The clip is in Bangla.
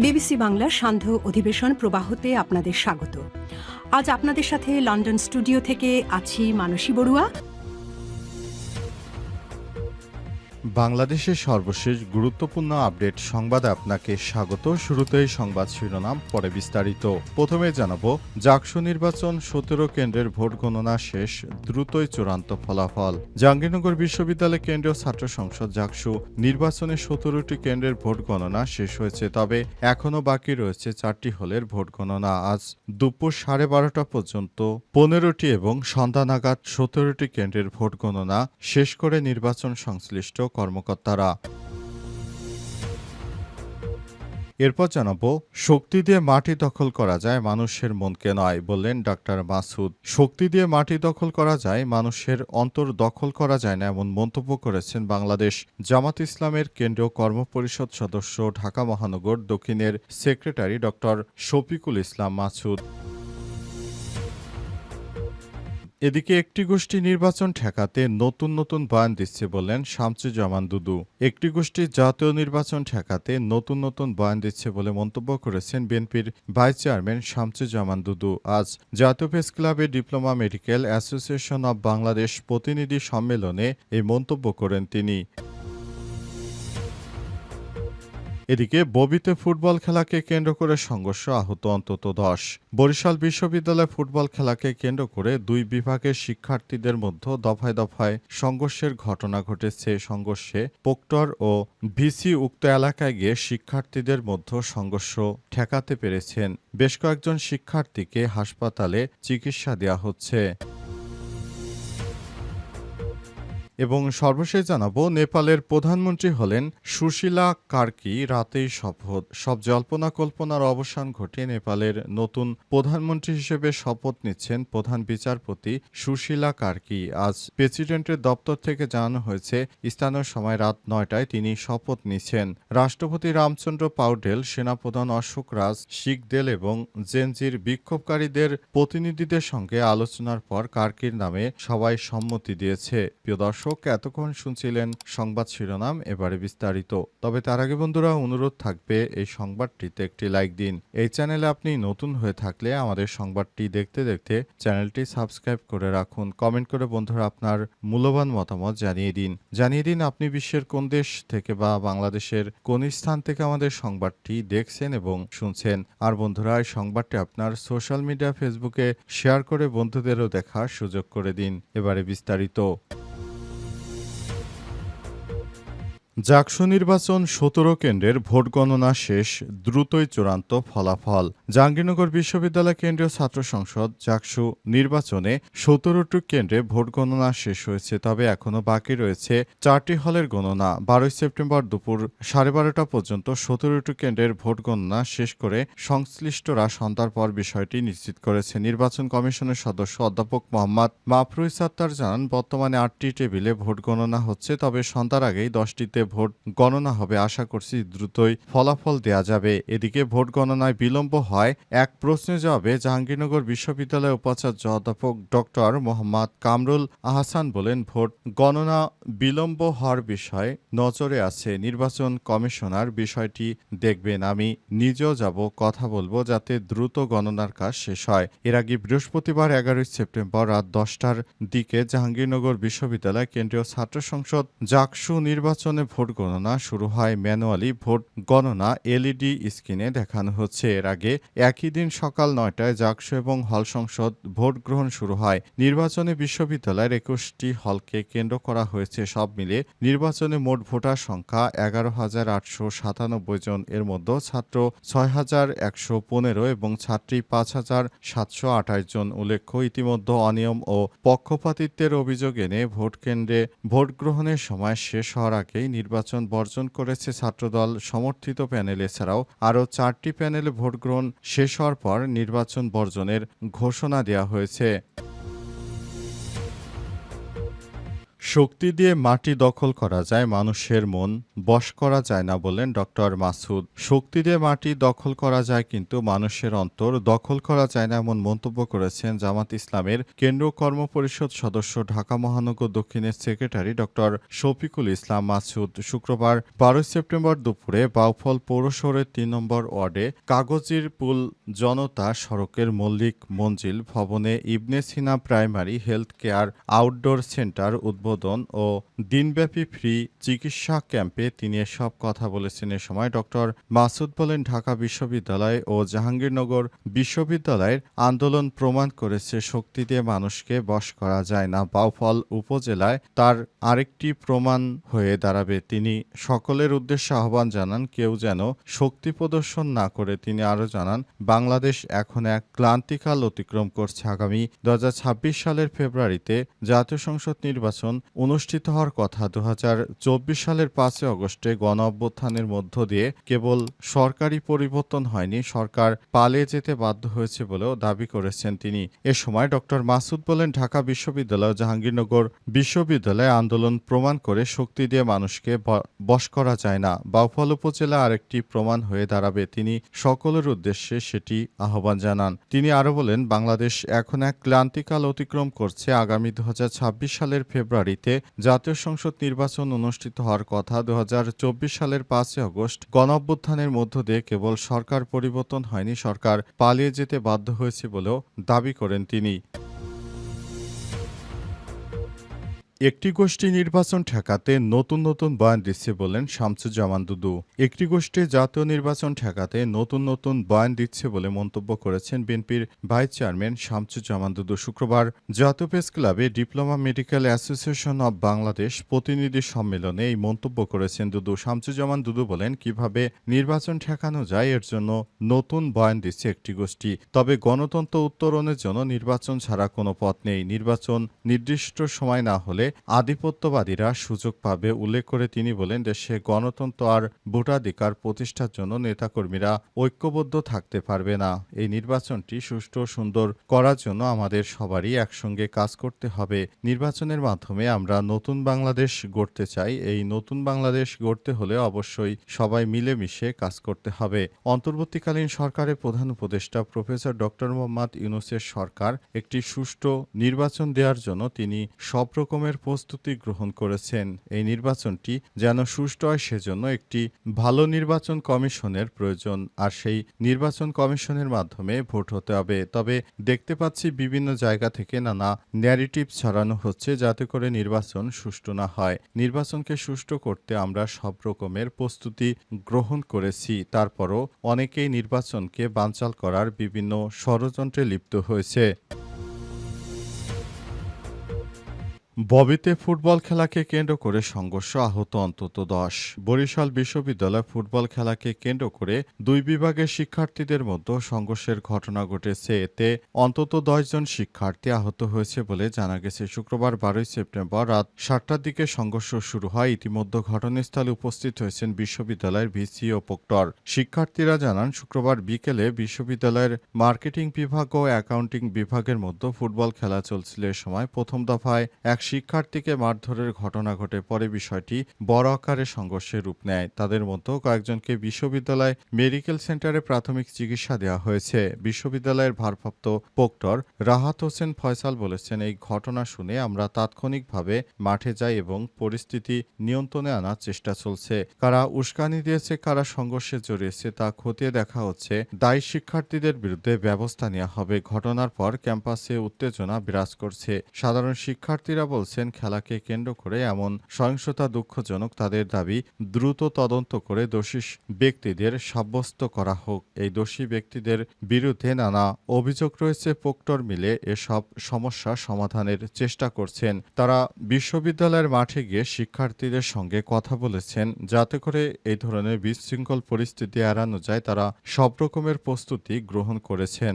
বিবিসি বাংলার সান্ধ্য অধিবেশন প্রবাহতে আপনাদের স্বাগত। আজ আপনাদের সাথে লন্ডন স্টুডিও থেকে আছি মানসী বড়ুয়া। বাংলাদেশের সর্বশেষ গুরুত্বপূর্ণ আপডেট সংবাদে আপনাকে স্বাগত। শুরুতেই সংবাদ শিরোনাম, পরে বিস্তারিত। প্রথমে জানাবো, জাকসু নির্বাচন 17 কেন্দ্রের ভোট গণনা শেষ, দ্রুতই চূড়ান্ত ফলাফল। জাহাঙ্গীরনগর বিশ্ববিদ্যালয় কেন্দ্রীয় ছাত্র সংসদ জাকসু নির্বাচনে 17টি কেন্দ্রের ভোট গণনা শেষ হয়েছে, তবে এখনও বাকি রয়েছে 4টি হলের ভোট গণনা। আজ দুপুর 12:30 পর্যন্ত 15টি এবং সন্ধ্যা নাগাদ 17টি কেন্দ্রের ভোট গণনা শেষ করে নির্বাচন সংশ্লিষ্ট কর্মকর্তারা। এরপর জানাবো, শক্তি দিয়ে মাটি দখল করা যায়, মানুষের মনকে নয়, বললেন ডাক্তার মাসুদ। শক্তি দিয়ে মাটি দখল করা যায়, মানুষের অন্তর দখল করা যায় না, এমন মন্তব্য করেছেন বাংলাদেশ জামাত ইসলামের কেন্দ্রীয় কর্মপরিষদ সদস্য, ঢাকা মহানগর দক্ষিণের সেক্রেটারি ডক্টর শফিকুল ইসলাম মাসুদ। এদিকে একটি গোষ্ঠী নির্বাচন ঠেকাতে নতুন নতুন বয়ান দিচ্ছে বললেন শামসুজ্জামান দুদু। একটি গোষ্ঠী জাতীয় নির্বাচন ঠেকাতে নতুন নতুন বয়ান দিচ্ছে বলে মন্তব্য করেছেন বিএনপির ভাইস চেয়ারম্যান শামসুজ্জামান দুদু। আজ জাতীয় প্রেস ক্লাবে diploma medical association of Bangladesh প্রতিনিধি সম্মেলনে এই মন্তব্য করেন তিনি। এদিকে ববিতে ফুটবল খেলাকে কেন্দ্র করে সংঘর্ষ, আহত অন্তত 10। বরিশাল বিশ্ববিদ্যালয় ফুটবল খেলাকে কেন্দ্র করে দুই বিভাগের শিক্ষার্থীদের মধ্যে দফায় দফায় সংঘর্ষের ঘটনা ঘটেছে। সংঘর্ষে প্রক্টর ও ভিসি উক্ত এলাকায় গিয়ে শিক্ষার্থীদের মধ্যে সংঘর্ষ ঠেকাতে পেরেছেন। বেশ কয়েকজন শিক্ষার্থীকে হাসপাতালে চিকিৎসা দেওয়া হচ্ছে। এবং সর্বশেষ জানাবো, নেপালের প্রধানমন্ত্রী হলেন সুশীলা কার্কি, রাতেই শপথ। সব জল্পনা কল্পনার অবসান ঘটিয়ে নেপালের নতুন প্রধানমন্ত্রী হিসেবে শপথ নিচ্ছেন প্রধান বিচারপতি সুশীলা কার্কি। আজ প্রেসিডেন্টের দপ্তর থেকে জানানো হয়েছে, স্থানীয় সময় রাত 9টায় তিনি শপথ নিচ্ছেন। রাষ্ট্রপতি রামচন্দ্র পাউডেল, সেনাপ্রধান অশোক রাজ শিখদেল এবং জেনজির বিক্ষোভকারীদের প্রতিনিধিদের সঙ্গে আলোচনার পর কার্কির নামে সবাই সম্মতি দিয়েছে। প্রিয় দর্শক, এতক্ষণ শুনছিলেন সংবাদ শিরোনাম, এবারে বিস্তারিত। তবে তার আগে বন্ধুরা, অনুরোধ থাকবে এই সংবাদটিতে একটি লাইক দিন। এই চ্যানেলে আপনি নতুন হয়ে থাকলে আমাদের সংবাদটি দেখতে দেখতে চ্যানেলটি সাবস্ক্রাইব করে রাখুন। কমেন্ট করে বন্ধুরা আপনার মূল্যবান মতামত জানিয়ে দিন আপনি বিশ্বের কোন দেশ থেকে বা বাংলাদেশের কোন স্থান থেকে আমাদের সংবাদটি দেখছেন এবং শুনছেন। আর বন্ধুরা, এই সংবাদটি আপনার সোশ্যাল মিডিয়া ফেসবুকে শেয়ার করে বন্ধুদেরও দেখার সুযোগ করে দিন। এবারে বিস্তারিত। জাকসু নির্বাচন 17 কেন্দ্রের ভোট গণনা শেষ, দ্রুতই চূড়ান্ত ফলাফল। জাহাঙ্গীরনগর বিশ্ববিদ্যালয় কেন্দ্রীয় ছাত্র সংসদ জাকসু নির্বাচনে 17টি কেন্দ্রে ভোট গণনা শেষ হয়েছে, তবে এখনও বাকি রয়েছে 4টি হলের গণনা। 12 সেপ্টেম্বর দুপুর 12:30 পর্যন্ত 17টি কেন্দ্রের ভোট গণনা শেষ করে সংশ্লিষ্টরা সন্ধ্যার পর বিষয়টি নিশ্চিত করেছে। নির্বাচন কমিশনের সদস্য অধ্যাপক মোহাম্মদ মাফরুহ সাত্তার জানান, বর্তমানে 8টি টেবিলে ভোট গণনা হচ্ছে, তবে সন্ধ্যার আগেই 10টিতে ভোট গণনা হবে। আশা করছি দ্রুতই ফলাফল দেয়া যাবে। এদিকে ভোট গণনায় বিলম্ব হয় এক প্রশ্নের জবাবে জাহাঙ্গীরনগর বিশ্ববিদ্যালয়ের উপাচার্য অধ্যাপক ডক্টর মোহাম্মদ কামরুল আহসান বলেন, ভোট গণনা বিলম্ব হওয়ার বিষয়ে নজরে আছে। নির্বাচন কমিশনার বিষয়টি দেখবেন। আমি নিজেও যাব, কথা বলবো যাতে দ্রুত গণনার কাজ শেষ হয়। এর আগে বৃহস্পতিবার 11 সেপ্টেম্বর রাত 10টার দিকে জাহাঙ্গীরনগর বিশ্ববিদ্যালয় কেন্দ্রীয় ছাত্র সংসদ জাকসু নির্বাচনে ভোট গণনা শুরু হয়। ম্যানুয়ালি ভোট গণনা এলইডি স্ক্রিনে দেখানো হচ্ছে। এর আগে একই দিন সকাল 9টায় জাকসু এবং হল সংসদ ভোট গ্রহণ শুরু হয়। নির্বাচনে বিশ্ববিদ্যালয়ের 21টি হলকে কেন্দ্র করা হয়েছে। সব মিলে নির্বাচনে মোট ভোটার সংখ্যা 11,897 জন। এর মধ্যে ছাত্র 6,115 এবং ছাত্রী 5,728 জন। উল্লেখ্য, ইতিমধ্যে অনিয়ম ও পক্ষপাতিত্বের অভিযোগ এনে ভোট কেন্দ্রে ভোট গ্রহণের সময় শেষ হওয়ার আগেই নির্বাচন বর্জন করেছে ছাত্রদল সমর্থিত প্যানেল। এছাড়াও আরও 4টি প্যানেলে ভোট গ্রহণ শেষ হওয়ার পর নির্বাচন বর্জনের ঘোষণা দেওয়া হয়েছে। শক্তি দিয়ে মাটি দখল করা যায়, মানুষের মন বশ করা যায় না বললেন ডক্টর মাসুদ। শক্তি দিয়ে মাটি দখল করা যায়, কিন্তু মানুষের অন্তর দখল করা যায় না, এমন মন্তব্য করেছেন জামাত ইসলামের কেন্দ্রীয় কর্মপরিষদ সদস্য ঢাকা মহানগর দক্ষিণের সেক্রেটারি ডক্টর শফিকুল ইসলাম মাসুদ। শুক্রবার 12 সেপ্টেম্বর দুপুরে বাউফল পৌর শহরের 3 নম্বর ওয়ার্ডে কাগজির পুল জনতা সড়কের মল্লিক মঞ্জিল ভবনে Ibn Sina primary health care outdoor centre উদ্বোধন ও দিনব্যাপী ফ্রি চিকিৎসা ক্যাম্পে তিনি এসব কথা বলেছেন। এ সময় ডক্টর মাসুদ বলেন, ঢাকা বিশ্ববিদ্যালয় ও জাহাঙ্গীরনগর বিশ্ববিদ্যালয়ের আন্দোলন প্রমাণ করেছে শক্তি দিয়ে মানুষকে বশ করা যায় না। বাউফল উপজেলায় তার আরেকটি প্রমাণ হয়ে দাঁড়াবে। তিনি সকলের উদ্দেশ্যে আহ্বান জানান, কেউ যেন শক্তি প্রদর্শন না করে। তিনি আরও জানান, বাংলাদেশ এখন এক ক্লান্তিকাল অতিক্রম করছে। আগামী 2026 সালের ফেব্রুয়ারিতে জাতীয় সংসদ নির্বাচন অনুষ্ঠিত হওয়ার কথা। 2024 সালের 5 আগস্টে গণ অভ্যুত্থানের মধ্য দিয়ে কেবল সরকারি পরিবর্তন হয়নি, সরকার পালিয়ে যেতে বাধ্য হয়েছে বলেও দাবি করেছেন তিনি। এ সময় ডক্টর মাসুদ বলেন, ঢাকা বিশ্ববিদ্যালয় ও জাহাঙ্গীরনগর বিশ্ববিদ্যালয়ে আন্দোলন প্রমাণ করে শক্তি দিয়ে মানুষকে বশ করা যায় না। বাউফল উপজেলা আরেকটি প্রমাণ হয়ে দাঁড়াবে। তিনি সকলের উদ্দেশ্যে সেটি আহ্বান জানান। তিনি আরও বলেন, বাংলাদেশ এখন এক ক্লান্তিকাল অতিক্রম করছে। আগামী 2026 সালের ফেব্রুয়ারিতে জাতীয় সংসদ নির্বাচন অনুষ্ঠিত হওয়ার কথা। 2024 সালের 5 আগস্ট গণঅভ্যুত্থানের মধ্য দিয়ে কেবল সরকার পরিবর্তন হয়নি, সরকার পালিয়ে যেতে বাধ্য হয়েছে বলেও দাবি করেন তিনি। একটি গোষ্ঠী নির্বাচন ঠেকাতে নতুন নতুন বয়ান দিচ্ছে বলেন শামসুজ্জামান দুদু। একটি গোষ্ঠী জাতীয় নির্বাচন ঠেকাতে নতুন নতুন বয়ান দিচ্ছে বলে মন্তব্য করেছেন বিএনপির ভাইস চেয়ারম্যান শামসুজ্জামান দুদু। শুক্রবার জাতীয় প্রেস ক্লাবে diploma medical association of Bangladesh প্রতিনিধি সম্মেলনে এই মন্তব্য করেছেন দুদু। শামসুজ্জামান দুদু বলেন, কিভাবে নির্বাচন ঠেকানো যায় এর জন্য নতুন বয়ান দিচ্ছে একটি গোষ্ঠী। তবে গণতন্ত্র উত্তরণের জন্য নির্বাচন ছাড়া কোনো পথ নেই। নির্বাচন নির্দিষ্ট সময় না হলে আধিপত্যবাদীরা সুযোগ পাবে। উল্লেখ করে তিনি বলেন, দেশে গণতন্ত্র আর ভোটাধিকার প্রতিষ্ঠার জন্য নেতাকর্মীরা ঐক্যবদ্ধ থাকতে পারবে না। এই নির্বাচনটি সুষ্ঠু ও সুন্দর করার জন্য আমাদের সবারই একসঙ্গে কাজ করতে হবে। নির্বাচনের মাধ্যমে আমরা নতুন বাংলাদেশ গড়তে চাই। এই নতুন বাংলাদেশ গড়তে হলে অবশ্যই সবাই মিলেমিশে কাজ করতে হবে। অন্তর্বর্তীকালীন সরকারের প্রধান উপদেষ্টা প্রফেসর ডক্টর মোহাম্মদ ইউনূসের সরকার একটি সুষ্ঠু নির্বাচন দেওয়ার জন্য তিনি সব রকমের প্রস্তুতি গ্রহণ করেছেন। এই নির্বাচনটি যেন সুষ্ঠু হয় সেজন্য একটি ভালো নির্বাচন কমিশনের প্রয়োজন, আর সেই নির্বাচন কমিশনের মাধ্যমে ভোট হতে হবে। তবে দেখতে পাচ্ছি বিভিন্ন জায়গা থেকে নানা ন্যারেটিভ ছড়ানো হচ্ছে যাতে করে নির্বাচন সুষ্ঠু না হয়। নির্বাচনকে সুষ্ঠু করতে আমরা সব রকমের প্রস্তুতি গ্রহণ করেছি, তারপরও অনেকেই নির্বাচনকে বানচাল করার বিভিন্ন ষড়যন্ত্রে লিপ্ত হয়েছে। ববিতে ফুটবল খেলাকে কেন্দ্র করে সংঘর্ষ, আহত অন্তত 10। বরিশাল বিশ্ববিদ্যালয় ফুটবল খেলাকে কেন্দ্র করে দুই বিভাগের শিক্ষার্থীদের মধ্যে সংঘর্ষের ঘটনা ঘটেছে। এতে অন্তত 10 জন শিক্ষার্থী আহত হয়েছে বলে জানা গেছে। শুক্রবার 12 সেপ্টেম্বর রাত 7টার দিকে সংঘর্ষ শুরু হয়। ইতিমধ্যে ঘটনাস্থলে উপস্থিত হয়েছেন বিশ্ববিদ্যালয়ের ভিসি ও প্রক্টর। শিক্ষার্থীরা জানান, শুক্রবার বিকেলে বিশ্ববিদ্যালয়ের মার্কেটিং বিভাগ ও অ্যাকাউন্টিং বিভাগের মধ্যে ফুটবল খেলা চলছিল। এ সময় প্রথম দফায় এক শিক্ষার্থীকে মারধরের ঘটনা ঘটে। পরে বিষয়টি বড় আকারে সংঘর্ষের রূপ নেয়। তাদের মধ্যে কয়েকজনকে বিশ্ববিদ্যালয় মেডিকেল সেন্টারে প্রাথমিক চিকিৎসা দেওয়া হয়েছে। বিশ্ববিদ্যালয়ের ভারপ্রাপ্ত প্রক্টর রাহাত হোসেন ফয়সাল বলেছেন, এই ঘটনা শুনে আমরা তাৎক্ষণিকভাবে মাঠে যাই এবং পরিস্থিতি নিয়ন্ত্রণে আনার চেষ্টা চলছে। কারা উস্কানি দিয়েছে, কারা সংঘর্ষে জড়িয়েছে তা খতিয়ে দেখা হচ্ছে। দায়ী শিক্ষার্থীদের বিরুদ্ধে ব্যবস্থা নেওয়া হবে। ঘটনার পর ক্যাম্পাসে উত্তেজনা বিরাজ করছে। সাধারণ শিক্ষার্থীরা বলছেন, খেলাকে কেন্দ্র করে এমন সহিংসতা দুঃখজনক। তাদের দাবি, দ্রুত তদন্ত করে দোষী ব্যক্তিদের সাব্যস্ত করা হোক। এই দোষী ব্যক্তিদের বিরুদ্ধে নানা অভিযোগ রয়েছে। প্রক্টর মিলে এসব সমস্যা সমাধানের চেষ্টা করছেন। তারা বিশ্ববিদ্যালয়ের মাঠে গিয়ে শিক্ষার্থীদের সঙ্গে কথা বলেছেন যাতে করে এই ধরনের বিশৃঙ্খল পরিস্থিতি এড়ানো যায়। তারা সব রকমের প্রস্তুতি গ্রহণ করেছেন।